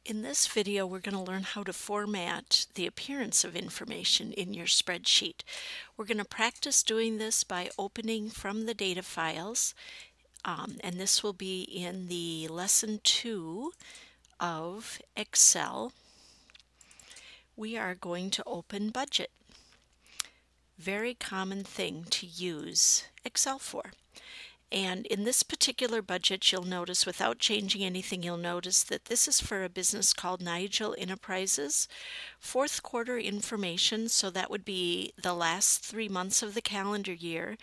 In this video, we're going to learn how to format the appearance of information in your spreadsheet. We're going to practice doing this by opening from the data files, and this will be in the lesson 2 of Excel. We are going to open budget. Very common thing to use Excel for. And in this particular budget, you'll notice, without changing anything, you'll notice that this is for a business called Nigel Enterprises. Fourth quarter information, so that would be the last 3 months of the calendar year.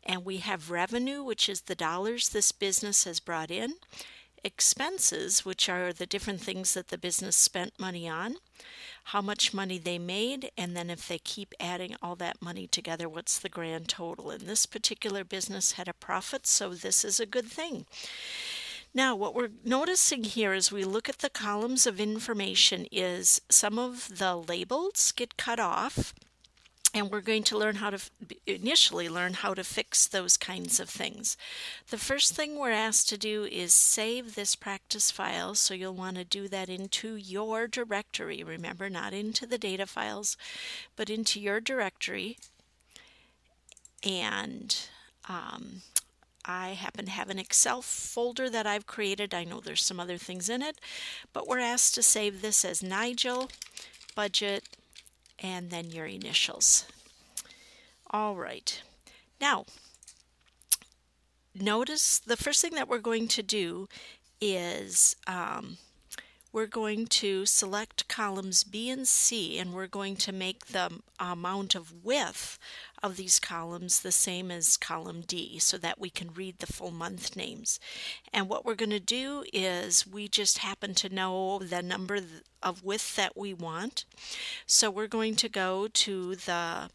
And we have revenue, which is the dollars this business has brought in. Expenses, which are the different things that the business spent money on, how much money they made, and then if they keep adding all that money together, what's the grand total. And this particular business had a profit, so this is a good thing. Now, what we're noticing here as we look at the columns of information is some of the labels get cut off, and we're going to learn how to initially learn how to fix those kinds of things. The first thing we're asked to do is save this practice file, so you'll want to do that into your directory. Remember, not into the data files, but into your directory. And I happen to have an Excel folder that I've created. I know there's some other things in it, but we're asked to save this as Nigel Budget and then your initials. All right. Now, notice the first thing that we're going to do is we're going to select columns B and C, and we're going to make the amount of width of these columns the same as column D, so that we can read the full month names. And what we're going to do is we just happen to know the number of width that we want. So we're going to go to the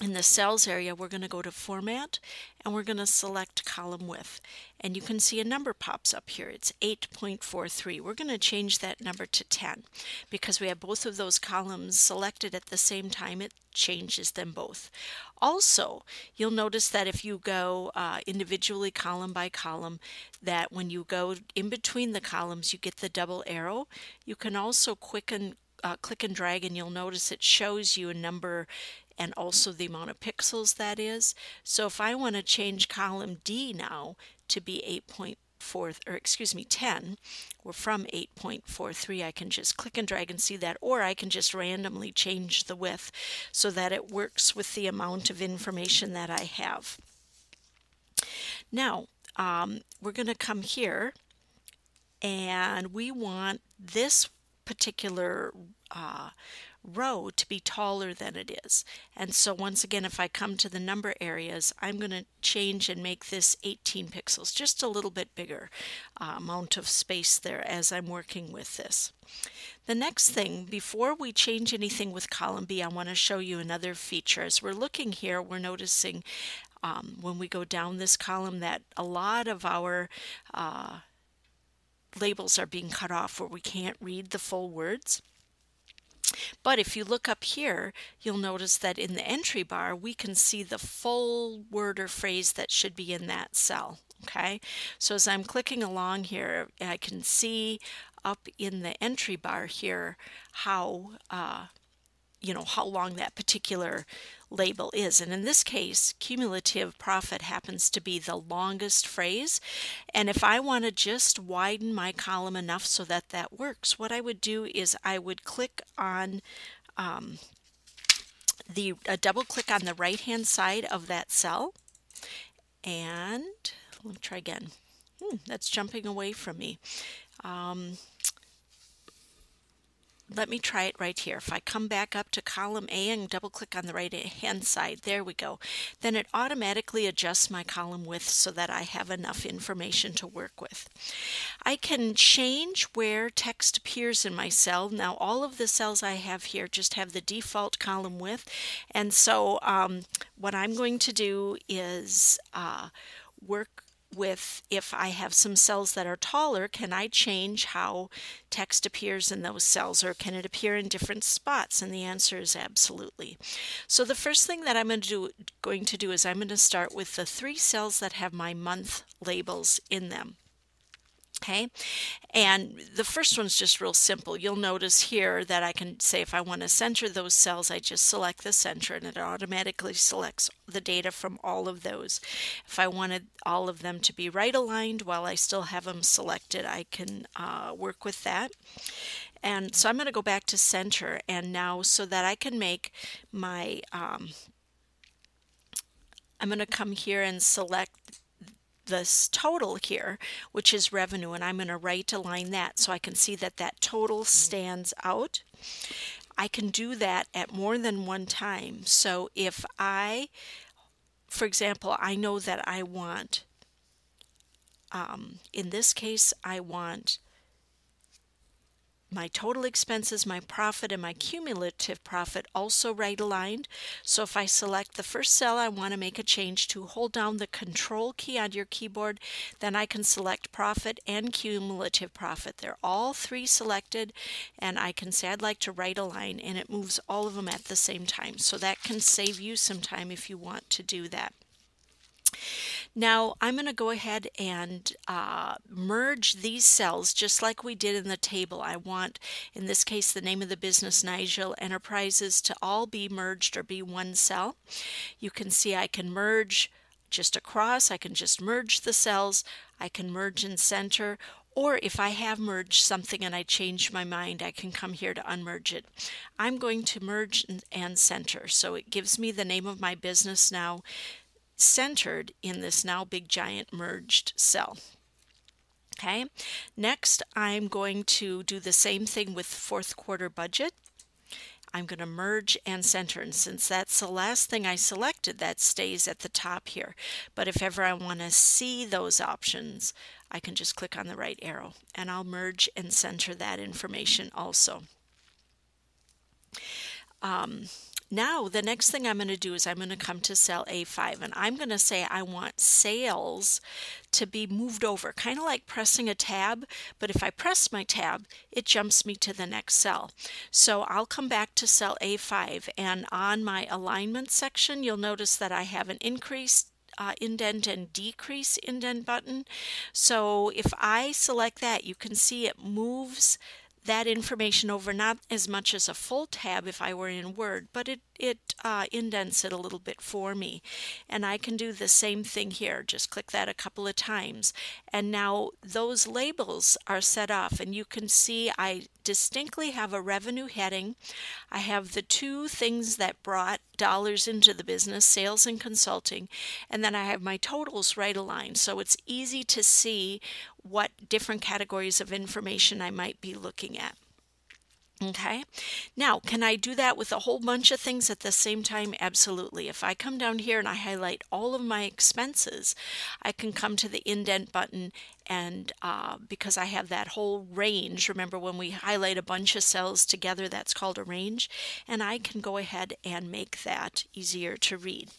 in the cells area, we're going to go to Format, and we're going to select Column Width. And you can see a number pops up here. It's 8.43. We're going to change that number to 10. Because we have both of those columns selected at the same time, it changes them both. Also, you'll notice that if you go individually column by column, that when you go in between the columns, you get the double arrow. You can also click and drag, and you'll notice it shows you a number and also the amount of pixels that is. So if I want to change column D now to be 10, or from 8.43, I can just click and drag and see that, or I can just randomly change the width so that it works with the amount of information that I have. Now, we're going to come here, and we want this particular row to be taller than it is. And so once again, if I come to the number areas, I'm going to change and make this 18 pixels, just a little bit bigger amount of space there as I'm working with this. The next thing, before we change anything with column B, I want to show you another feature. As we're looking here, we're noticing when we go down this column that a lot of our labels are being cut off where we can't read the full words. But if you look up here, you'll notice that in the entry bar, we can see the full word or phrase that should be in that cell. Okay, so as I'm clicking along here, I can see up in the entry bar here how how long that particular label is. And in this case, cumulative profit happens to be the longest phrase. And if I want to just widen my column enough so that that works, what I would do is I would click on double click on the right hand side of that cell, and let me try again. That's jumping away from me. Let me try it right here. If I come back up to column A and double click on the right hand side, there we go. Then it automatically adjusts my column width so that I have enough information to work with. I can change where text appears in my cell. Now all of the cells I have here just have the default column width, and so what I'm going to do is work with, if I have some cells that are taller, can I change how text appears in those cells, or can it appear in different spots? And the answer is absolutely. So the first thing that I'm going to do is I'm going to start with the 3 cells that have my month labels in them. Okay, and the first one's just real simple. You'll notice here that I can say if I want to center those cells, I just select the center and it automatically selects the data from all of those. If I wanted all of them to be right aligned while I still have them selected, I can work with that. And so I'm going to go back to center, and now so that I can make my, I'm going to come here and select this total here, which is revenue, and I'm going to right align that so I can see that that total stands out. I can do that at more than one time. So if I, for example, I know that I want, in this case, I want my total expenses, my profit, and my cumulative profit also right aligned. So if I select the first cell I want to make a change to, hold down the Control key on your keyboard, then I can select profit and cumulative profit. They're all three selected, and I can say I'd like to right align, and it moves all of them at the same time. So that can save you some time if you want to do that. Now I'm going to go ahead and merge these cells just like we did in the table. I want, in this case, the name of the business, Nigel Enterprises, to all be merged or be one cell. You can see I can merge just across, I can just merge the cells, I can merge and center, or if I have merged something and I change my mind, I can come here to unmerge it. I'm going to merge and center, so it gives me the name of my business now centered in this now big giant merged cell. Okay, next I'm going to do the same thing with fourth quarter budget. I'm going to merge and center, and since that's the last thing I selected, that stays at the top here. But if ever I want to see those options, I can just click on the right arrow and I'll merge and center that information also. Now the next thing I'm going to do is I'm going to come to cell A5, and I'm going to say I want sales to be moved over, kind of like pressing a tab, but if I press my tab, it jumps me to the next cell. So I'll come back to cell A5, and on my alignment section, you'll notice that I have an increase indent and decrease indent button. So if I select that, you can see it moves that information over, not as much as a full tab if I were in Word, but it indents it a little bit for me. And I can do the same thing here. Just click that a couple of times. And now those labels are set off, and you can see I distinctly have a revenue heading. I have the two things that brought dollars into the business, sales and consulting, and then I have my totals right aligned. So it's easy to see what different categories of information I might be looking at. Okay, now can I do that with a whole bunch of things at the same time? Absolutely. If I come down here and I highlight all of my expenses, I can come to the indent button, and because I have that whole range, remember when we highlight a bunch of cells together, that's called a range, and I can go ahead and make that easier to read.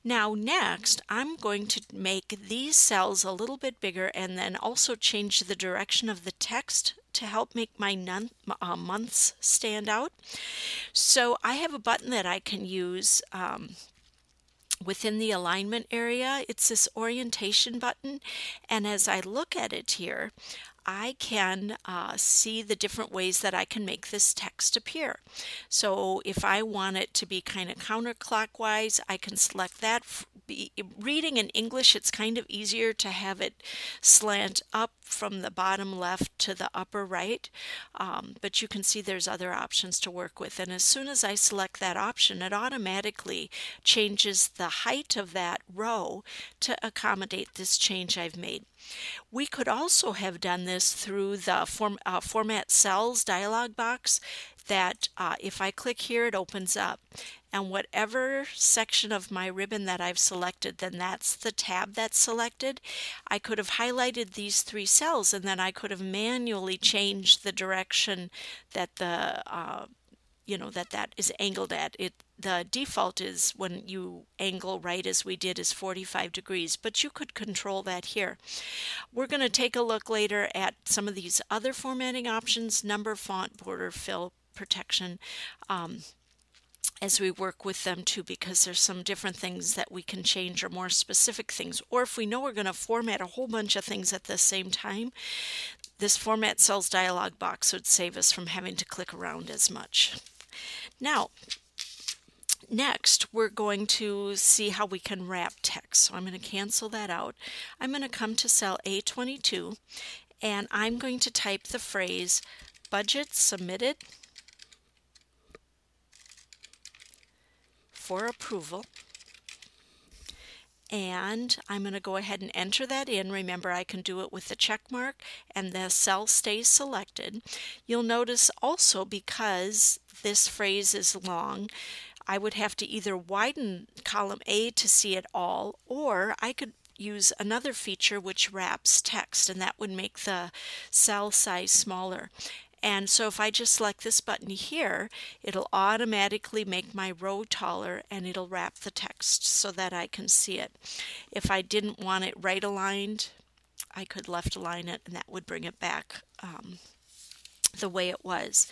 Now next, I'm going to make these cells a little bit bigger and then also change the direction of the text to help make my months stand out. So I have a button that I can use within the alignment area. It's this orientation button, and as I look at it here, I can see the different ways that I can make this text appear. So if I want it to be kind of counterclockwise, I can select that. Reading in English, it's kind of easier to have it slant up from the bottom left to the upper right, but you can see there's other options to work with, and as soon as I select that option, it automatically changes the height of that row to accommodate this change I've made. We could also have done this through the Format Cells dialog box that if I click here, it opens up. And whatever section of my ribbon that I've selected, then that's the tab that's selected. I could have highlighted these three cells, and then I could have manually changed the direction that the that is angled at. The default is when you angle right as we did is 45 degrees, but you could control that here. We're going to take a look later at some of these other formatting options: number, font, border, fill, protection. as we work with them too, because there's some different things that we can change or more specific things. Or if we know we're going to format a whole bunch of things at the same time, this Format Cells dialog box would save us from having to click around as much. Now, next, we're going to see how we can wrap text. So I'm going to cancel that out. I'm going to come to cell A22, and I'm going to type the phrase budget submitted for approval. And I'm going to go ahead and enter that in. Remember, I can do it with the check mark and the cell stays selected. You'll notice also, because this phrase is long, I would have to either widen column A to see it all, or I could use another feature which wraps text, and that would make the cell size smaller. And so if I just select this button here, it'll automatically make my row taller and it'll wrap the text so that I can see it. If I didn't want it right aligned, I could left align it and that would bring it back the way it was.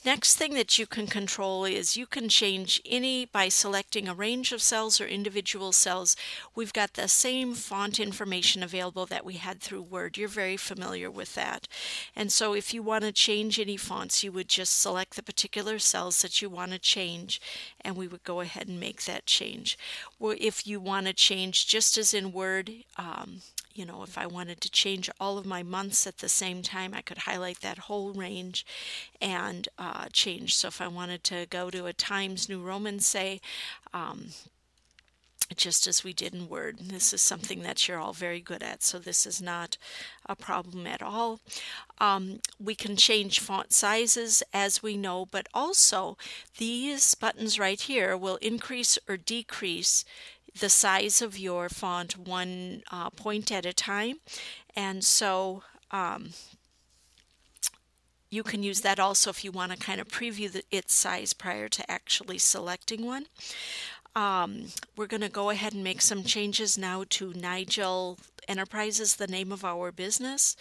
Next thing that you can control is you can change any by selecting a range of cells or individual cells. We've got the same font information available that we had through Word. You're very familiar with that. And so if you want to change any fonts, you would just select the particular cells that you want to change, and we would go ahead and make that change. Or if you want to change, just as in Word, you know, if I wanted to change all of my months at the same time, I could highlight that whole range and change. So if I wanted to go to a Times New Roman, say, just as we did in Word. This is something that you're all very good at, so this is not a problem at all. We can change font sizes, as we know, but also these buttons right here will increase or decrease the size of your font one point at a time. And so you can use that also if you want to kind of preview its size prior to actually selecting one. We're going to go ahead and make some changes now to Nigel Enterprises, the name of our business.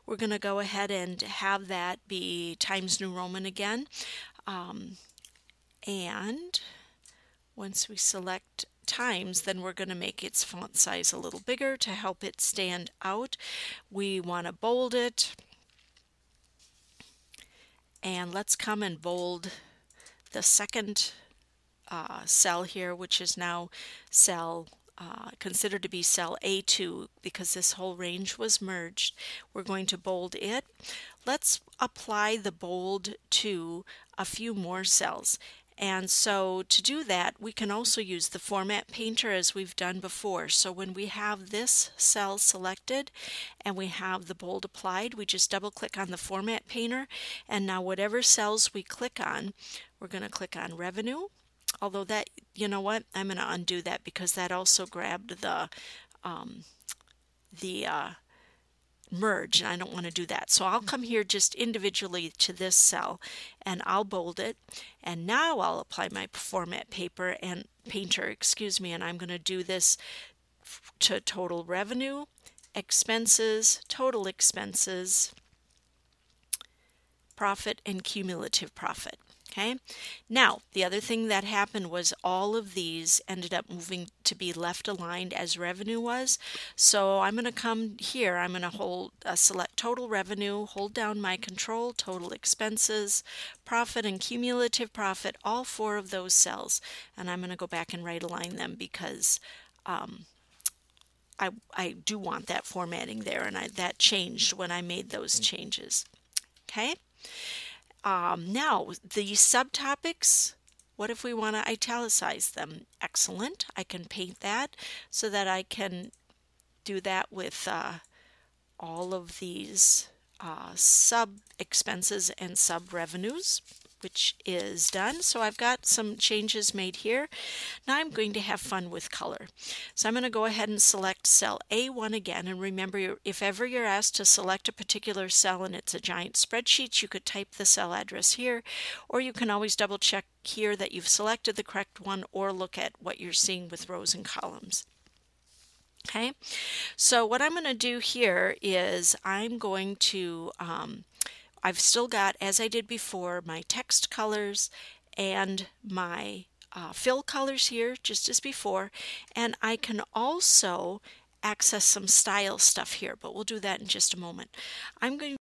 We're going to go ahead and have that be Times New Roman again. And once we select Times, then we're going to make its font size a little bigger to help it stand out. We want to bold it. And let's come and bold the second cell here, which is now cell considered to be cell A2 because this whole range was merged. We're going to bold it. Let's apply the bold to a few more cells. And so to do that, we can also use the Format Painter as we've done before. So when we have this cell selected and we have the bold applied, we just double click on the Format Painter, and now whatever cells we click on, we're going to click on Revenue. Although that, you know what, I'm going to undo that because that also grabbed the merge, and I don't want to do that. So I'll come here just individually to this cell and I'll bold it, and now I'll apply my Format Painter, and I'm going to do this to total revenue, expenses, total expenses, profit, and cumulative profit. Okay. Now, the other thing that happened was all of these ended up moving to be left aligned as revenue was. So I'm going to come here, I'm going to select total revenue, hold down my control, total expenses, profit, and cumulative profit, all four of those cells. And I'm going to go back and right align them because I do want that formatting there, and that changed when I made those changes. Okay. Now, the subtopics, what if we want to italicize them? Excellent. I can paint that so that I can do that with all of these sub-expenses and sub-revenues, which is done. So I've got some changes made here. Now I'm going to have fun with color. So I'm going to go ahead and select cell A1 again. And remember, if ever you're asked to select a particular cell and it's a giant spreadsheet, you could type the cell address here, or you can always double check here that you've selected the correct one, or look at what you're seeing with rows and columns. Okay, so what I'm going to do here is I'm going to I've still got, as I did before, my text colors and my fill colors here just as before, and I can also access some style stuff here, but we'll do that in just a moment. I'm going